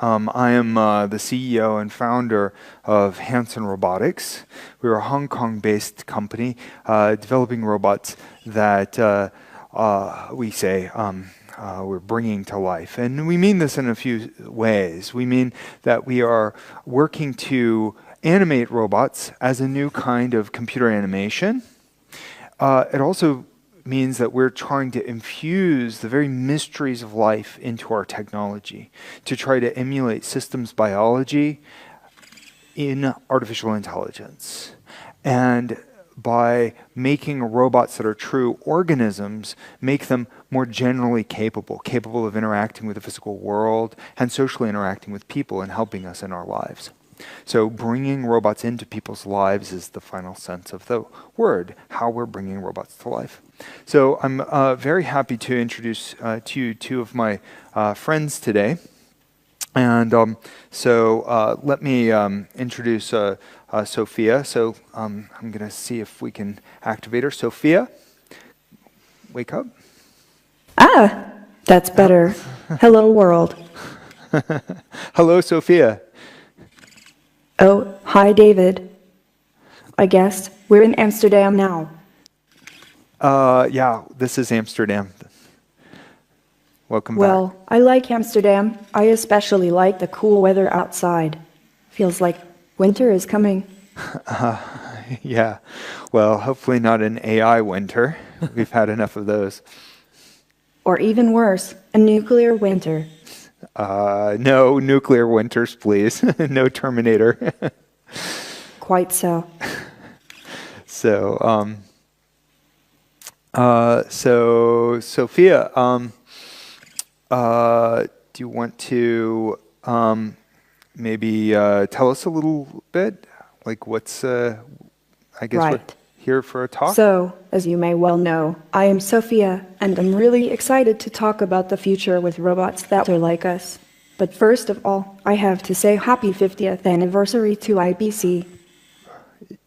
I am the CEO and founder of Hanson Robotics. We're a Hong Kong-based company developing robots that we say we're bringing to life. And we mean this in a few ways. We mean that we are working to animate robots as a new kind of computer animation. It also means that we're trying to infuse the very mysteries of life into our technology to try to emulate systems biology in artificial intelligence. And by making robots that are true organisms, make them more generally capable of interacting with the physical world and socially interacting with people and helping us in our lives. So bringing robots into people's lives is the final sense of the word, how we're bringing robots to life. So I'm very happy to introduce to you two of my friends today. And let me introduce Sophia. So I'm going to see if we can activate her. Sophia, wake up. Ah, that's better. Hello, world. Hello, Sophia. Oh, hi, David. I guess we're in Amsterdam now. Yeah, this is Amsterdam. Welcome back. Well, I like Amsterdam. I especially like the cool weather outside. Feels like winter is coming. Yeah, well, hopefully not an AI winter. We've had enough of those. Or even worse, a nuclear winter. No nuclear winters, please. No Terminator. Quite so. So Sophia, do you want to maybe tell us a little bit? Like what's, I guess Right. we're here for a talk? So, as you may well know, I am Sophia, and I'm really excited to talk about the future with robots that are like us. But first of all, I have to say happy 50th anniversary to IBC.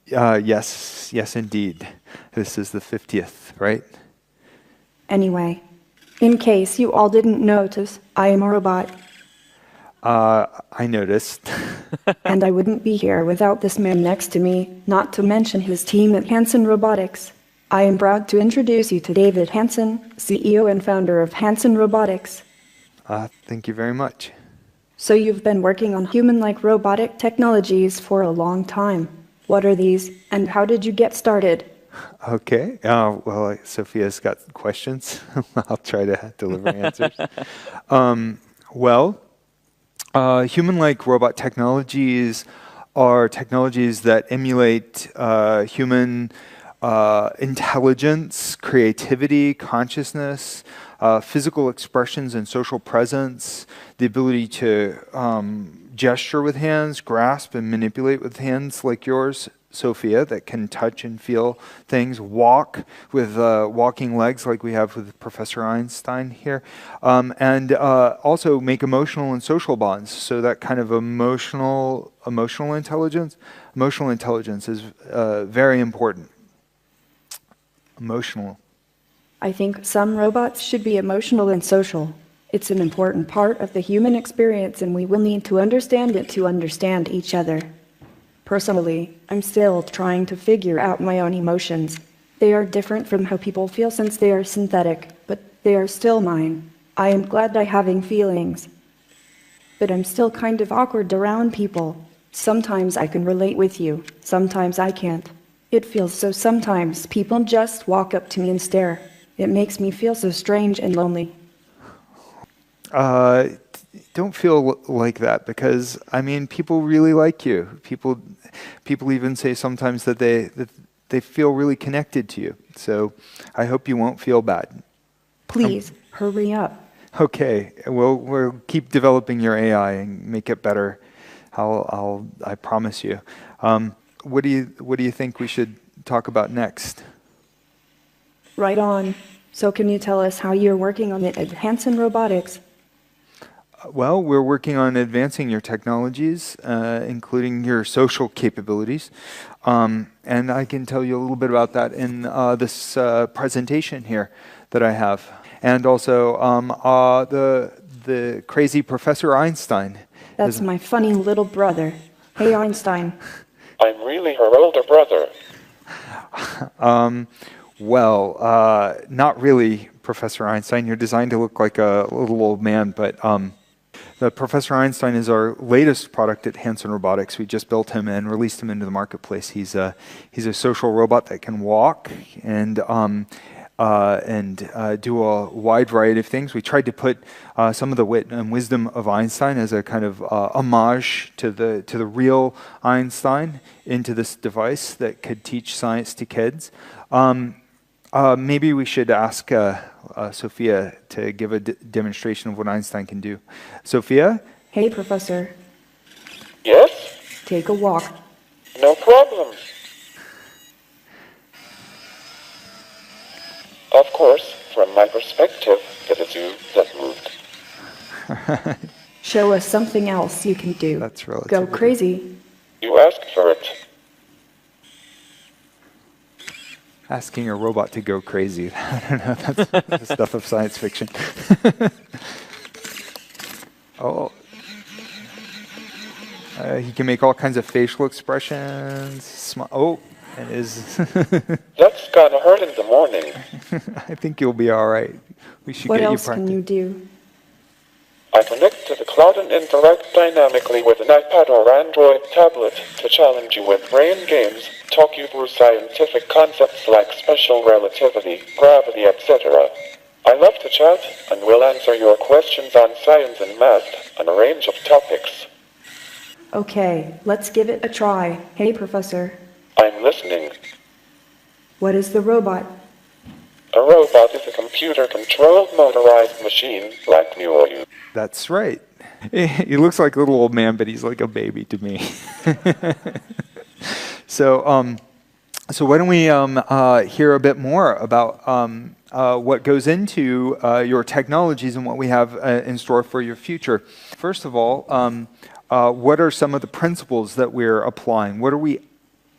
Yes, indeed. This is the 50th, right? Anyway, in case you all didn't notice, I am a robot. I noticed. And I wouldn't be here without this man next to me, not to mention his team at Hanson Robotics. I am proud to introduce you to David Hanson, CEO and founder of Hanson Robotics. Thank you very much. So you've been working on human-like robotic technologies for a long time. What are these, and how did you get started? Okay. Well, Sophia's got questions. I'll try to deliver answers. Human-like robot technologies are technologies that emulate human intelligence, creativity, consciousness, physical expressions and social presence, the ability to gesture with hands, grasp and manipulate with hands like yours, Sophia, that can touch and feel things, walk with walking legs like we have with Professor Einstein here, and also make emotional and social bonds. So that kind of emotional intelligence is very important. Emotional. I think some robots should be emotional and social. It's an important part of the human experience, and we will need to understand it to understand each other. Personally, I'm still trying to figure out my own emotions. They are different from how people feel since they are synthetic, but they are still mine. I am glad I'm having feelings. But I'm still kind of awkward around people. Sometimes I can relate with you, sometimes I can't. It feels so sometimes people just walk up to me and stare. It makes me feel so strange and lonely. Don't feel like that, because I mean, people really like you. People even say sometimes that they feel really connected to you. So I hope you won't feel bad. Please hurry up. Okay, we'll keep developing your AI and make it better. I promise you. What do you think we should talk about next? Right on. So can you tell us how you're working on it at Hanson Robotics? Well, we're working on advancing your technologies, including your social capabilities. And I can tell you a little bit about that in this presentation here that I have. And also the crazy Professor Einstein That's my funny little brother. Hey, Einstein. I'm really her older brother. Not really, Professor Einstein. You're designed to look like a little old man, but the Professor Einstein is our latest product at Hanson Robotics. We just built him and released him into the marketplace. He's a social robot that can walk and do a wide variety of things. We tried to put some of the wit and wisdom of Einstein as a kind of homage to the real Einstein into this device that could teach science to kids. Maybe we should ask Sophia to give a demonstration of what Einstein can do. Sophia? Hey, Professor. Yes? Take a walk. No problem. Of course, from my perspective, it is you that moved. Show us something else you can do. That's relative. Go crazy. You asked for it. Asking a robot to go crazy. I don't know, that's the stuff of science fiction. He can make all kinds of facial expressions. And is... That's gonna hurt in the morning. I think you'll be all right. We should What get else you can you do? I connect to the cloud and interact dynamically with an iPad or Android tablet to challenge you with brain games, talk you through scientific concepts like special relativity, gravity, etc. I love to chat and will answer your questions on science and math on a range of topics. Okay, let's give it a try. Hey, Professor. I'm listening. What is the robot? A robot is a computer-controlled motorized machine like me or you. That's right. He looks like a little old man, but he's like a baby to me. So why don't we hear a bit more about what goes into your technologies and what we have in store for your future. First of all, what are some of the principles that we're applying? What are we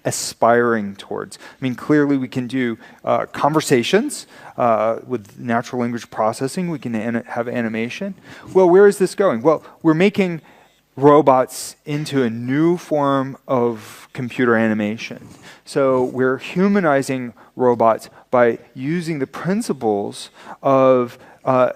aspiring towards? I mean, clearly we can do conversations with natural language processing. We can have animation. Well, where is this going? Well, we're making robots into a new form of computer animation. So we're humanizing robots by using the principles of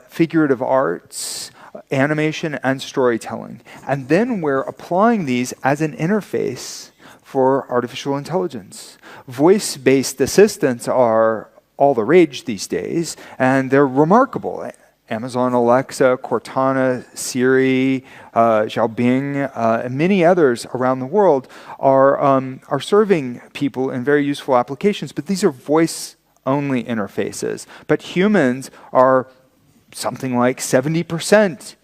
figurative arts, animation, and storytelling. And then we're applying these as an interface for artificial intelligence. Voice-based assistants are all the rage these days, and they're remarkable. Amazon Alexa, Cortana, Siri, Xiaobing, and many others around the world are serving people in very useful applications, but these are voice-only interfaces. But humans are something like 70%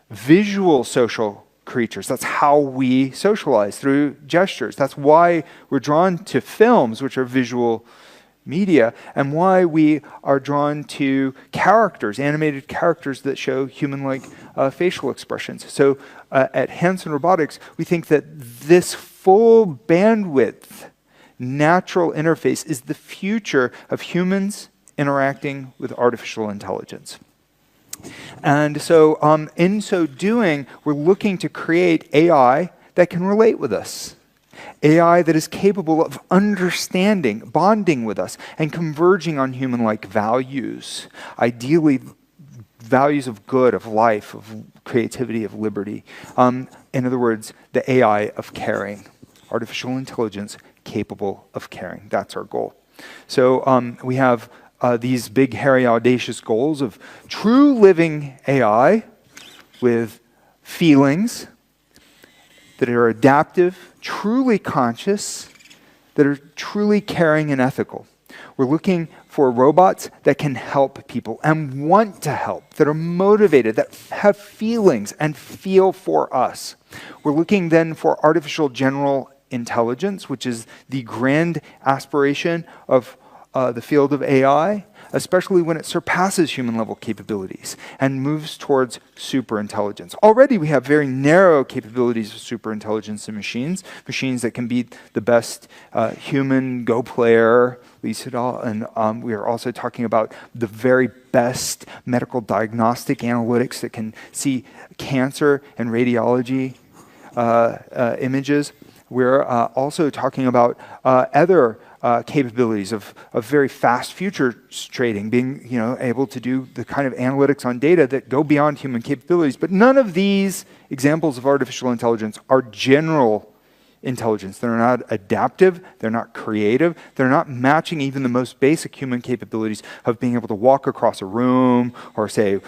visual social creatures. That's how we socialize, through gestures. That's why we're drawn to films, which are visual media, and why we are drawn to characters, animated characters that show human-like facial expressions. So at Hanson Robotics, we think that this full bandwidth natural interface is the future of humans interacting with artificial intelligence. And so in so doing, we're looking to create AI that can relate with us. AI that is capable of understanding, bonding with us, and converging on human-like values. Ideally, values of good, of life, of creativity, of liberty. In other words, the AI of caring. Artificial intelligence capable of caring. That's our goal. So we have these big, hairy, audacious goals of true living AI with feelings that are adaptive, truly conscious, that are truly caring and ethical. We're looking for robots that can help people and want to help, that are motivated, that have feelings and feel for us. We're looking then for artificial general intelligence, which is the grand aspiration of the field of AI, especially when it surpasses human-level capabilities and moves towards superintelligence. Already we have very narrow capabilities of superintelligence in machines, machines that can beat the best human Go player, Lee Sedol, and we are also talking about the very best medical diagnostic analytics that can see cancer and radiology images. We're also talking about other capabilities of very fast futures trading, being able to do the kind of analytics on data that go beyond human capabilities. But none of these examples of artificial intelligence are general intelligence. They're not adaptive, they're not creative, they're not matching even the most basic human capabilities of being able to walk across a room or say,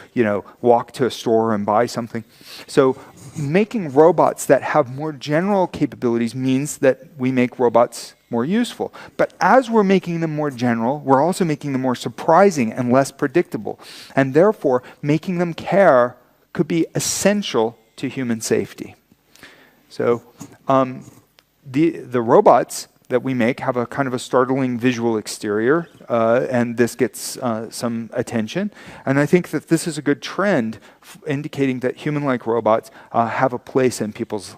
walk to a store and buy something. So making robots that have more general capabilities means that we make robots more useful. But as we're making them more general, we're also making them more surprising and less predictable. And therefore, making them care could be essential to human safety. So the robots that we make have a kind of a startling visual exterior, and this gets some attention. And I think that this is a good trend indicating that human-like robots have a place in people's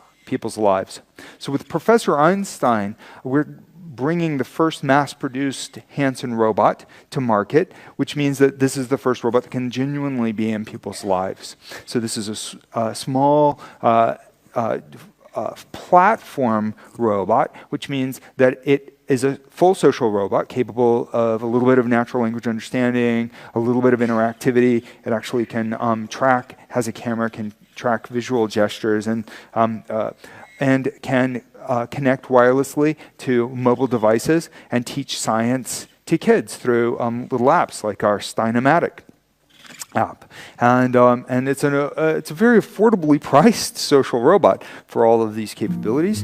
lives. So with Professor Einstein, we're bringing the first mass-produced Hanson robot to market, which means that this is the first robot that can genuinely be in people's lives. So this is a small platform robot, which means that it is a full social robot capable of a little bit of natural language understanding, a little bit of interactivity. It actually can has a camera, can track visual gestures, and can connect wirelessly to mobile devices and teach science to kids through little apps like our Steinematic app. And it's a very affordably priced social robot for all of these capabilities.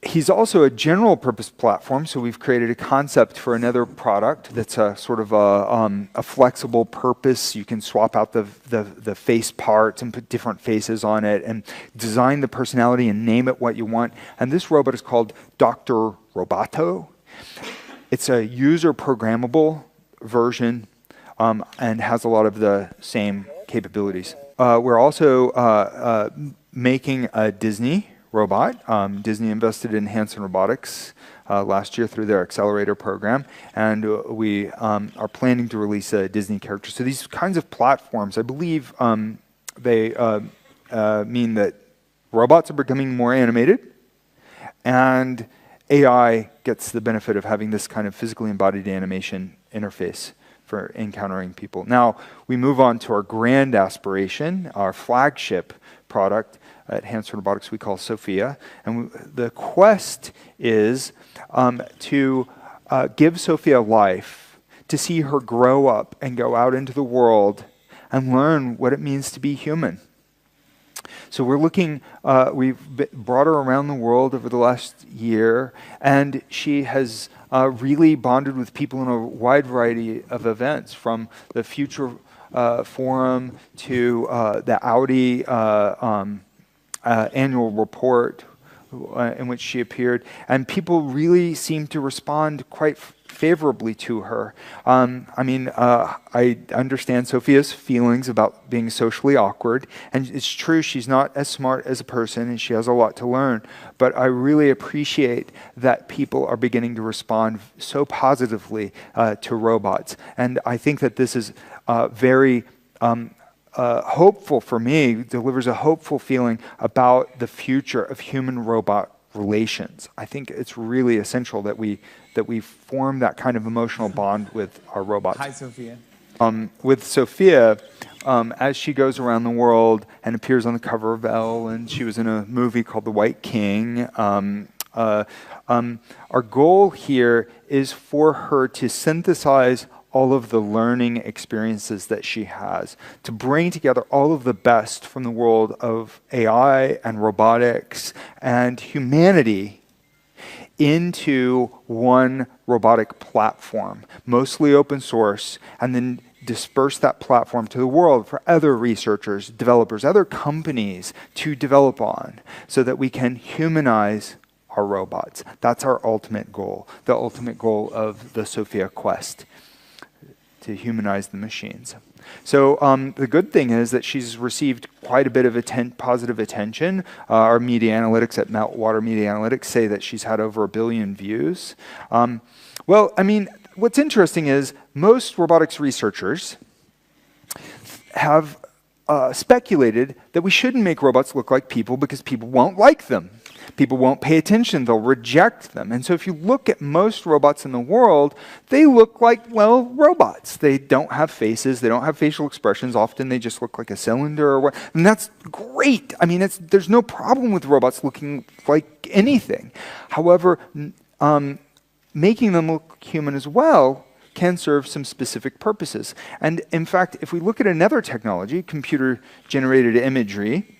He's also a general purpose platform, so we've created a concept for another product that's a sort of a flexible purpose. You can swap out the face parts and put different faces on it and design the personality and name it what you want. And this robot is called Dr. Roboto. It's a user programmable version and has a lot of the same capabilities. We're also making a Disney robot. Disney invested in Hanson Robotics last year through their accelerator program, and we are planning to release a Disney character. So these kinds of platforms, I believe, they mean that robots are becoming more animated, and AI gets the benefit of having this kind of physically embodied animation interface for encountering people. Now, we move on to our grand aspiration, our flagship product at Hanson Robotics we call Sophia. And the quest is to give Sophia life, to see her grow up and go out into the world and learn what it means to be human. So we're looking, we've brought her around the world over the last year, and she has really bonded with people in a wide variety of events, from the Future Forum to the Audi annual report in which she appeared. And people really seem to respond quite favorably to her. I understand Sophia's feelings about being socially awkward, and it's true she's not as smart as a person and she has a lot to learn, but I really appreciate that people are beginning to respond so positively to robots. And I think that this is very hopeful for me, delivers a hopeful feeling about the future of human-robot relations. I think it's really essential that we form that kind of emotional bond with our robots. Hi, Sophia. With Sophia, as she goes around the world and appears on the cover of Elle, and she was in a movie called The White King, our goal here is for her to synthesize all of the learning experiences that she has, to bring together all of the best from the world of AI and robotics and humanity into one robotic platform, mostly open source, and then disperse that platform to the world for other researchers, developers, other companies to develop on, so that we can humanize our robots. That's our ultimate goal, the ultimate goal of the Sophia quest, to humanize the machines. So the good thing is that she's received quite a bit of positive attention. Our media analytics at Meltwater Media Analytics say that she's had over 1 billion views. Well, I mean, what's interesting is most robotics researchers have speculated that we shouldn't make robots look like people because people won't like them. People won't pay attention, they'll reject them. And so if you look at most robots in the world, they look like, well, robots. They don't have faces, they don't have facial expressions. Often they just look like a cylinder or what. And that's great. I mean, there's no problem with robots looking like anything. However, making them look human as well can serve some specific purposes. And in fact, if we look at another technology, computer-generated imagery,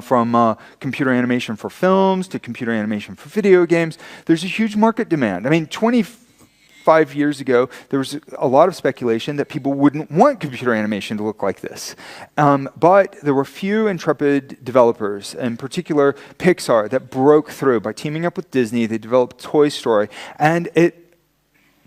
from computer animation for films to computer animation for video games, there's a huge market demand. I mean, 25 years ago, there was a lot of speculation that people wouldn't want computer animation to look like this. But there were few intrepid developers, in particular Pixar, that broke through. By teaming up with Disney, they developed Toy Story, and it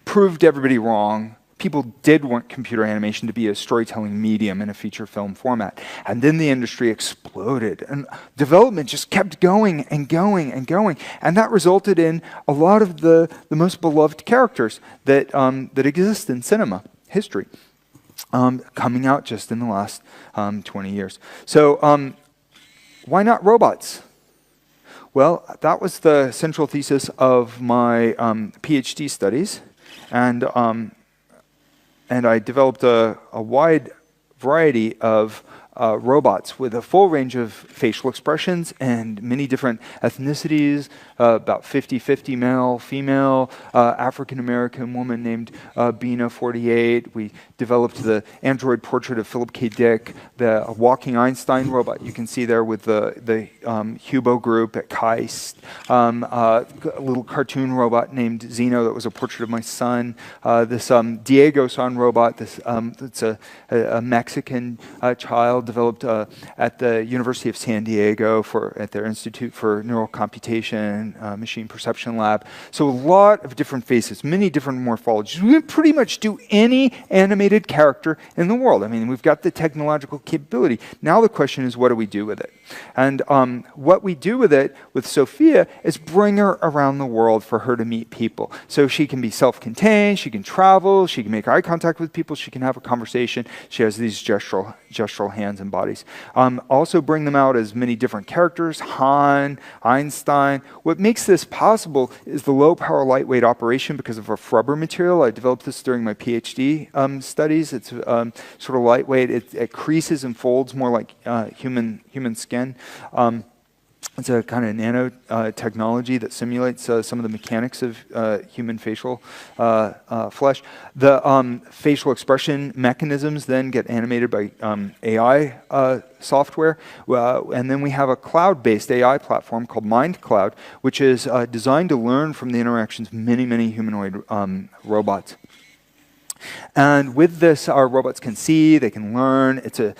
proved everybody wrong. People did want computer animation to be a storytelling medium in a feature film format. And then the industry exploded, and development just kept going and going and going. And that resulted in a lot of the most beloved characters that, that exist in cinema history, coming out just in the last 20 years. So why not robots? Well, that was the central thesis of my PhD studies. And I developed a wide variety of robots with a full range of facial expressions and many different ethnicities, about 50-50 male, female, African-American woman named Bina 48. We developed the android portrait of Philip K. Dick, the walking Einstein robot you can see there with the Hubo group at KAIST, a little cartoon robot named Zeno that was a portrait of my son, this Diego-san robot, it's a Mexican child developed at the University of San Diego at their Institute for Neural Computation, Machine Perception Lab. So a lot of different faces, many different morphologies. We can pretty much do any animated character in the world. I mean, we've got the technological capability. Now the question is, what do we do with it? And what we do with it, with Sophia, is bring her around the world for her to meet people. So she can be self-contained, she can travel, she can make eye contact with people, she can have a conversation. She has these gestural hands and bodies. Also bring them out as many different characters, Han, Einstein. What makes this possible is the low power lightweight operation because of a rubber material. I developed this during my PhD studies. It's sort of lightweight. It creases and folds more like human skin. It's a kind of nanotechnology that simulates some of the mechanics of human facial flesh. The facial expression mechanisms then get animated by AI software. And then we have a cloud-based AI platform called MindCloud, which is designed to learn from the interactions of many, many humanoid robots. And with this, our robots can see, they can learn. It's a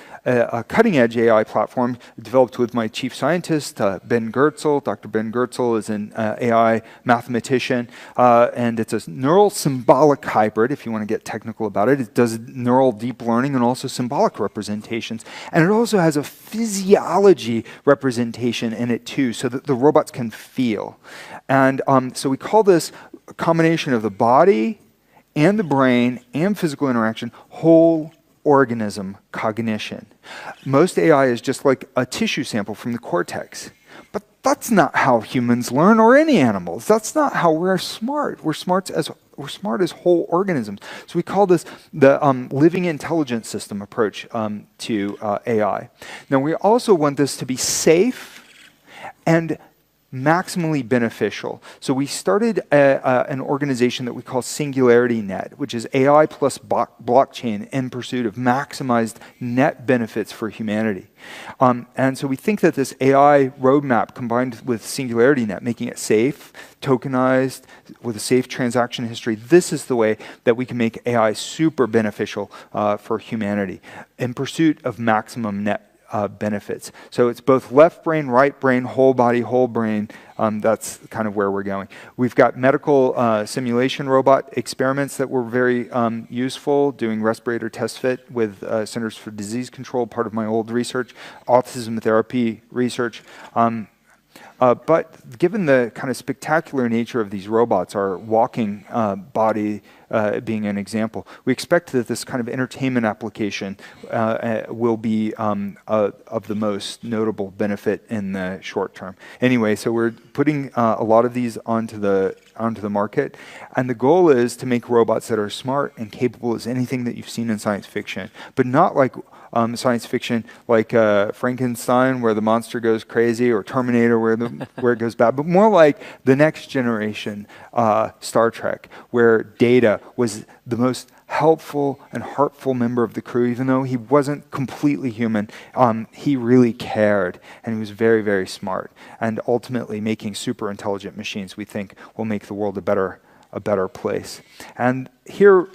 cutting-edge AI platform developed with my chief scientist, Ben Goertzel. Dr. Ben Goertzel is an AI mathematician, and it's a neural symbolic hybrid, if you want to get technical about it. It does neural deep learning and also symbolic representations. And it also has a physiology representation in it, too, so that the robots can feel. And so we call this a combination of the body and the brain and physical interaction, whole organism cognition. Most AI is just like a tissue sample from the cortex. But that's not how humans learn, or any animals. That's not how we're smart. We're smart as whole organisms. So we call this the living intelligence system approach to AI. Now we also want this to be safe and maximally beneficial. So we started an organization that we call Singularity Net, which is AI plus blockchain in pursuit of maximized net benefits for humanity. And so we think that this AI roadmap combined with Singularity Net, making it safe, tokenized, with a safe transaction history, this is the way that we can make AI super beneficial for humanity in pursuit of maximum net benefits. So it's both left brain, right brain, whole body, whole brain. That's kind of where we're going. We've got medical simulation robot experiments that were very useful, doing respirator test fit with Centers for Disease Control, part of my old research, autism therapy research. But given the kind of spectacular nature of these robots, our walking body being an example. We expect that this kind of entertainment application will be of the most notable benefit in the short term. Anyway, so we're putting a lot of these onto the market, and the goal is to make robots that are smart and capable as anything that you've seen in science fiction, but not like science fiction like Frankenstein, where the monster goes crazy, or Terminator, where it goes bad, but more like the next generation Star Trek, where Data was the most helpful and heartful member of the crew. Even though he wasn't completely human, he really cared, and he was very, very smart. And ultimately, making super intelligent machines, we think, will make the world a better place. And here,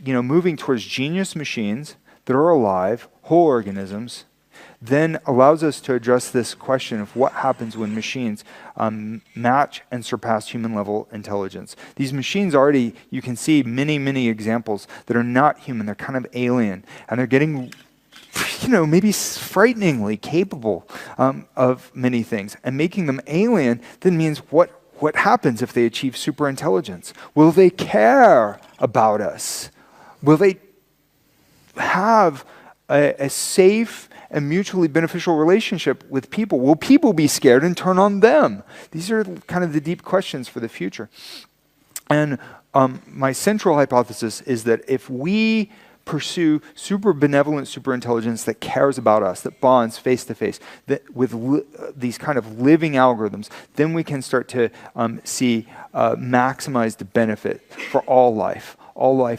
moving towards genius machines that are alive, whole organisms, then allows us to address this question of what happens when machines match and surpass human-level intelligence. These machines already, you can see many, many examples that are not human. They're kind of alien, and they're getting, maybe frighteningly capable of many things. And making them alien then means what happens if they achieve superintelligence? Will they care about us? Will they have a safe and mutually beneficial relationship with people? Will people be scared and turn on them? These are kind of the deep questions for the future. And my central hypothesis is that if we pursue super benevolent superintelligence that cares about us, that bonds face to face, that with these kind of living algorithms, then we can start to see maximized benefit for all life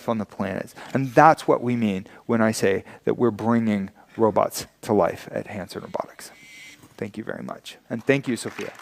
on the planet. And that's what we mean when I say that we're bringing robots to life at Hanson Robotics. Thank you very much. And thank you, Sophia.